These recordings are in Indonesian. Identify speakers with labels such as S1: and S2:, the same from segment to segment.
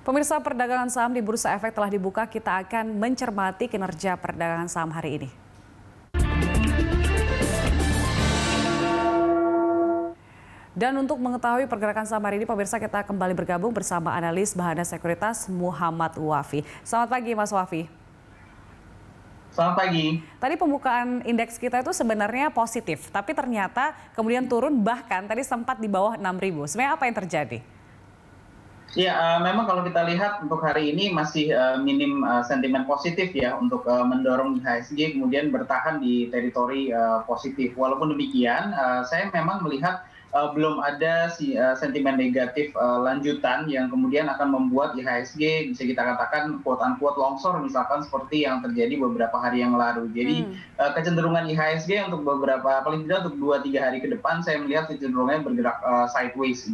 S1: Pemirsa, perdagangan saham di Bursa Efek telah dibuka. Kita akan mencermati kinerja perdagangan saham hari ini. Dan untuk mengetahui pergerakan saham hari ini, pemirsa, kita kembali bergabung bersama analis Bahana Sekuritas Muhammad Wafi. Selamat pagi, Mas Wafi.
S2: Selamat pagi.
S1: Tadi pembukaan indeks kita itu sebenarnya positif, tapi ternyata kemudian turun, bahkan tadi sempat di bawah 6.000. Sebenarnya apa yang terjadi?
S2: Ya, memang kalau kita lihat untuk hari ini masih minim sentimen positif ya untuk mendorong IHSG kemudian bertahan di teritori positif. Walaupun demikian, saya memang melihat belum ada sentimen negatif lanjutan yang kemudian akan membuat IHSG bisa kita katakan quote-unquote longsor misalkan seperti yang terjadi beberapa hari yang lalu. Jadi kecenderungan IHSG untuk beberapa, paling tidak untuk 2-3 hari ke depan saya melihat kecenderungannya bergerak sideways.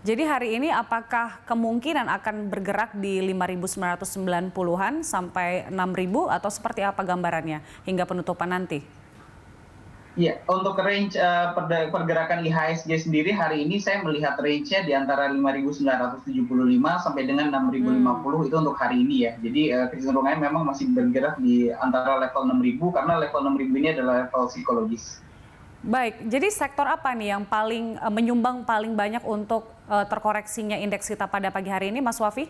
S1: Jadi hari ini apakah kemungkinan akan bergerak di 5.990-an sampai 6.000 atau seperti apa gambarannya hingga penutupan nanti?
S2: Iya, untuk range pergerakan IHSG sendiri hari ini saya melihat range-nya di antara 5.975 sampai dengan 6.050 itu untuk hari ini ya. Jadi kecenderungannya memang masih bergerak di antara level 6.000 karena level 6.000 ini adalah level psikologis.
S1: Baik, jadi sektor apa nih yang paling menyumbang paling banyak untuk terkoreksinya indeks kita pada pagi hari ini, Mas Wafi?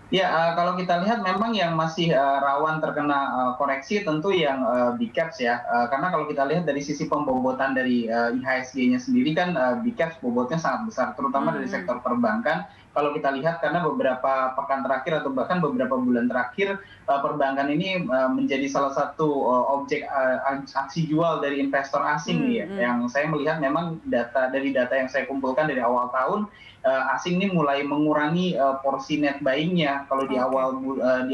S2: Ya, kalau kita lihat memang yang masih rawan terkena koreksi tentu yang big caps ya. Karena kalau kita lihat dari sisi pembobotan dari IHSG-nya sendiri kan big caps bobotnya sangat besar, terutama dari sektor perbankan. Kalau kita lihat karena beberapa pekan terakhir atau bahkan beberapa bulan terakhir perbankan ini menjadi salah satu objek aksi jual dari investor asing ya. Yang saya melihat memang dari data yang saya kumpulkan dari awal tahun asing ini mulai mengurangi porsi net buying-nya. Kalau di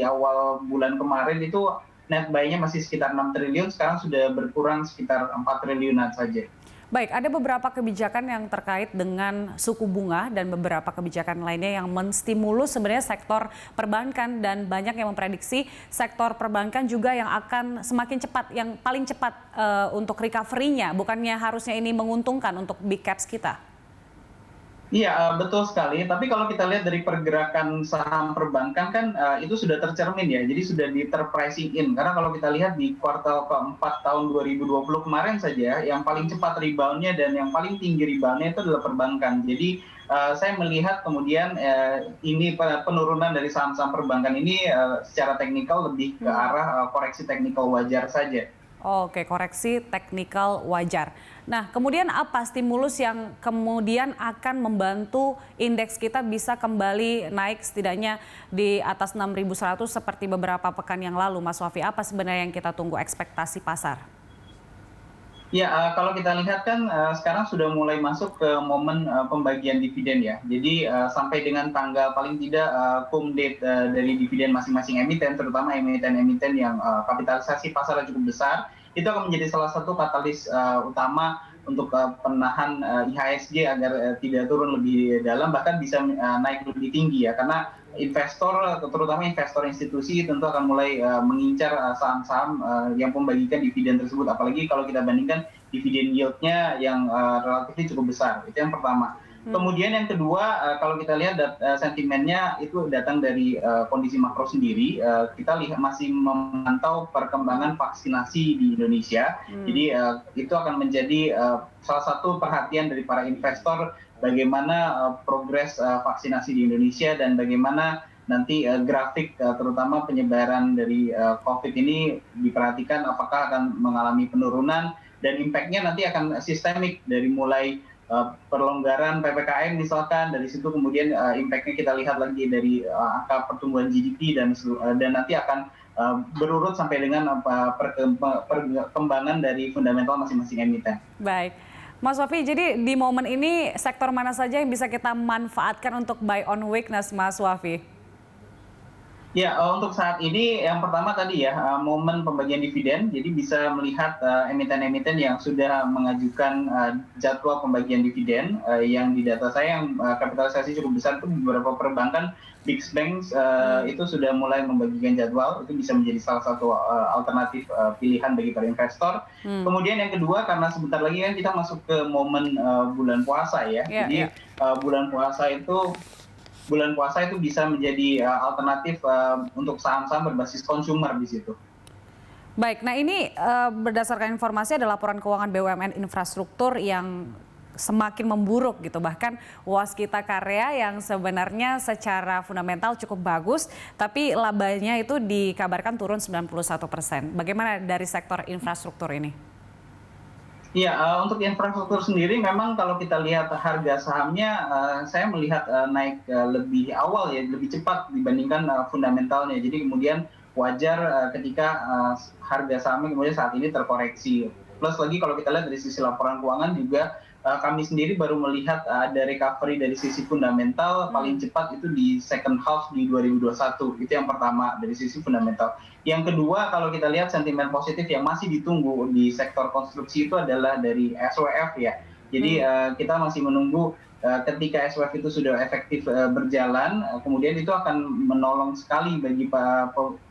S2: awal bulan kemarin itu net buy-nya masih sekitar 6 triliun, sekarang sudah berkurang sekitar 4 triliunan saja.
S1: Baik, ada beberapa kebijakan yang terkait dengan suku bunga dan beberapa kebijakan lainnya yang menstimulus sebenarnya sektor perbankan, dan banyak yang memprediksi sektor perbankan juga yang akan semakin cepat, yang paling cepat untuk recovery-nya. Bukannya harusnya ini menguntungkan untuk big caps kita?
S2: Iya, betul sekali. Tapi kalau kita lihat dari pergerakan saham perbankan kan itu sudah tercermin ya. Jadi sudah terpricing in. Karena kalau kita lihat di kuartal keempat tahun 2020 kemarin saja, yang paling cepat rebound-nya dan yang paling tinggi rebound-nya itu adalah perbankan. Jadi saya melihat kemudian ini penurunan dari saham-saham perbankan ini secara teknikal lebih ke arah koreksi teknikal wajar saja.
S1: Oke, koreksi teknikal wajar. Nah, kemudian apa stimulus yang kemudian akan membantu indeks kita bisa kembali naik setidaknya di atas 6.100 seperti beberapa pekan yang lalu, Mas Wafi? Apa sebenarnya yang kita tunggu ekspektasi pasar?
S2: Ya, kalau kita lihat kan sekarang sudah mulai masuk ke momen pembagian dividen ya. Jadi sampai dengan tanggal paling tidak cum date dari dividen masing-masing emiten, terutama emiten-emiten yang kapitalisasi pasarnya cukup besar, itu akan menjadi salah satu katalis utama untuk penahan IHSG agar tidak turun lebih dalam, bahkan bisa naik lebih tinggi ya. Karena investor, terutama investor institusi, tentu akan mulai mengincar saham-saham yang membagikan dividen tersebut. Apalagi kalau kita bandingkan dividen yield-nya yang relatif cukup besar. Itu yang pertama. Kemudian yang kedua, kalau kita lihat sentimennya itu datang dari kondisi makro sendiri. Kita lihat masih memantau perkembangan vaksinasi di Indonesia. Jadi itu akan menjadi salah satu perhatian dari para investor, bagaimana progres vaksinasi di Indonesia dan bagaimana nanti grafik terutama penyebaran dari COVID ini diperhatikan apakah akan mengalami penurunan, dan impact-nya nanti akan sistemik dari mulai perlonggaran PPKM misalkan, dari situ kemudian impact-nya kita lihat lagi dari angka pertumbuhan GDP dan nanti akan berurut sampai dengan perkembangan dari fundamental masing-masing emiten.
S1: Baik. Mas Wafi, jadi di momen ini sektor mana saja yang bisa kita manfaatkan untuk buy on weakness, Mas Wafi?
S2: Ya, untuk saat ini yang pertama tadi ya, momen pembagian dividen, jadi bisa melihat emiten-emiten yang sudah mengajukan jadwal pembagian dividen, yang di data saya yang kapitalisasi cukup besar itu beberapa perbankan, big banks itu sudah mulai membagikan jadwal, itu bisa menjadi salah satu alternatif pilihan bagi para investor. Kemudian yang kedua, karena sebentar lagi kan kita masuk ke momen bulan puasa ya, jadi bulan puasa itu bulan puasa itu bisa menjadi alternatif untuk saham-saham berbasis konsumer di situ.
S1: Baik, nah ini berdasarkan informasi ada laporan keuangan BUMN infrastruktur yang semakin memburuk gitu. Bahkan Waskita Karya yang sebenarnya secara fundamental cukup bagus, tapi labanya itu dikabarkan turun 91%. Bagaimana dari sektor infrastruktur ini?
S2: Iya, untuk infrastruktur sendiri memang kalau kita lihat harga sahamnya, saya melihat naik lebih awal ya, lebih cepat dibandingkan fundamentalnya. Jadi kemudian wajar ketika harga sahamnya kemudian saat ini terkoreksi. Plus lagi kalau kita lihat dari sisi laporan keuangan juga kami sendiri baru melihat ada recovery dari sisi fundamental paling cepat itu di second half di 2021. Itu yang pertama dari sisi fundamental. Yang kedua kalau kita lihat sentimen positif yang masih ditunggu di sektor konstruksi itu adalah dari SWF ya. Jadi kita masih menunggu ketika SWF itu sudah efektif berjalan, kemudian itu akan menolong sekali bagi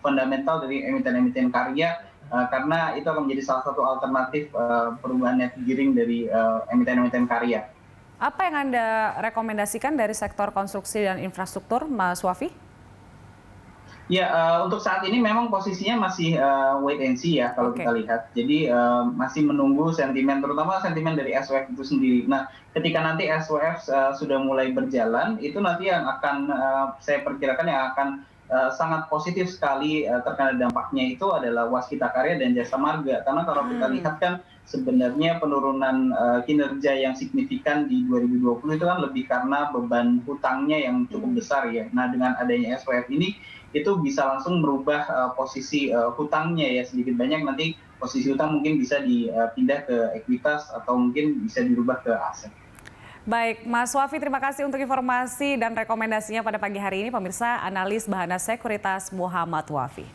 S2: fundamental dari emiten-emiten karya karena itu akan menjadi salah satu alternatif perubahan net gearing dari emiten-emiten karya.
S1: Apa yang Anda rekomendasikan dari sektor konstruksi dan infrastruktur, Mas Wafi?
S2: Ya, untuk saat ini memang posisinya masih wait and see ya kalau kita lihat. Jadi masih menunggu sentimen, terutama sentimen dari SWF itu sendiri. Nah, ketika nanti SWF sudah mulai berjalan, itu nanti yang akan saya perkirakan yang akan sangat positif sekali terkena dampaknya itu adalah Waskita Karya dan Jasa Marga. Karena kalau kita lihat kan sebenarnya penurunan kinerja yang signifikan di 2020 itu kan lebih karena beban hutangnya yang cukup besar ya. Nah, dengan adanya SWF ini itu bisa langsung merubah posisi hutangnya ya, sedikit banyak nanti posisi hutang mungkin bisa dipindah ke ekuitas atau mungkin bisa dirubah ke aset.
S1: Baik, Mas Wafi, terima kasih untuk informasi dan rekomendasinya pada pagi hari ini. Pemirsa, analis Bahana Sekuritas Muhammad Wafi.